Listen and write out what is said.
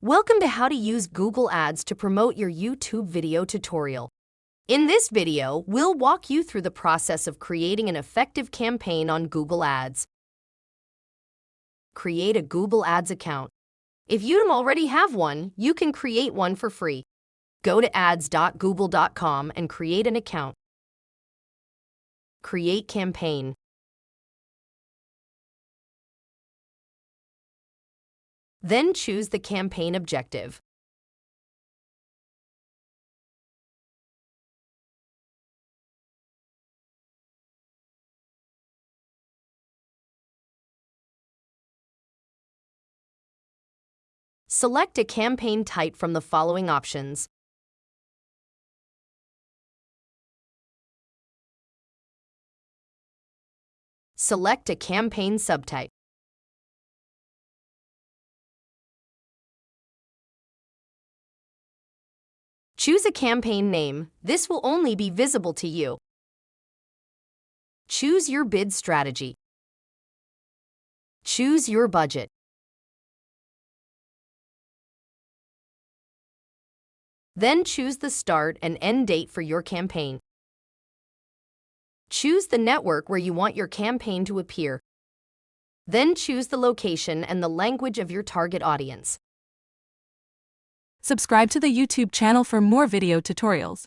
Welcome to how to use Google Ads to promote your YouTube video tutorial. In this video, we'll walk you through the process of creating an effective campaign on Google Ads. Create a Google Ads account. If you don't already have one, you can create one for free. Go to ads.google.com and create an account. Create campaign. Then choose the campaign objective. Select a campaign type from the following options. Select a campaign subtype. Choose a campaign name. This will only be visible to you. Choose your bid strategy. Choose your budget. Then choose the start and end date for your campaign. Choose the network where you want your campaign to appear. Then choose the location and the language of your target audience. Subscribe to the YouTube channel for more video tutorials.